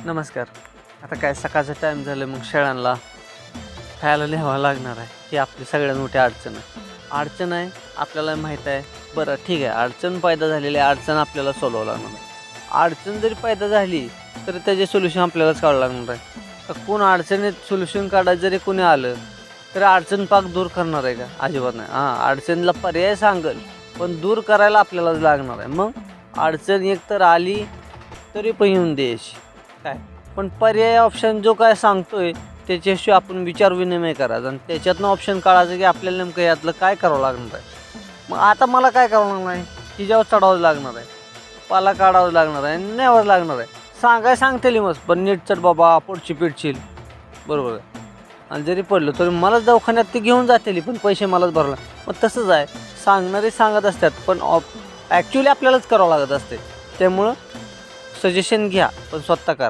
नमस्कार. आता काय सकाळचा टाईम झालं, मग शेळ्यांना खायला न्यावं लागणार आहे. ही आपली सगळ्यात मोठी अडचण आहे. अडचण आहे आपल्याला माहीत आहे. बरं ठीक आहे, अडचण पैदा झालेली आहे, अडचण आपल्याला सोडवावं लागणार आहे. अडचण जरी पैदा झाली तर त्याचे सोल्युशन आपल्यालाच काढावं लागणार आहे. तर कोण अडचणीत सोल्युशन काढायचं जरी कोणी आलं तर अडचण पाक दूर करणार आहे का? अजिबात नाही. अडचणीला पर्याय सांगेल, पण दूर करायला आपल्यालाच लागणार आहे. मग अडचण एकतर आली तरी पण येऊन द्यायची काय, पण पर्याय ऑप्शन जो काय सांगतोय त्याच्याशिवाय आपण विचार विनिमय करायचा आणि त्याच्यातनं ऑप्शन काढायचं की आपल्याला नेमकं यातलं काय करावं लागणार आहे. मग आता मला काय करावं लागणार आहे? हिच्यावर चढावं लागणार आहे, पाला काढावं लागणार आहे, न्यावं लागणार आहे. सांगतेली मस्त, पण नीट चढ बाबा, पोटची पिटशील. बरोबर आहे. आणि जरी पडलो तरी मलाच दवाखान्यात ते घेऊन जातेली, पण पैसे मलाच भरला. मग तसंच आहे, सांगणारे सांगत असतात पण ॲक्च्युली आपल्यालाच करावं लागत असते. त्यामुळं सजेशन घ्या पण स्वतः करा.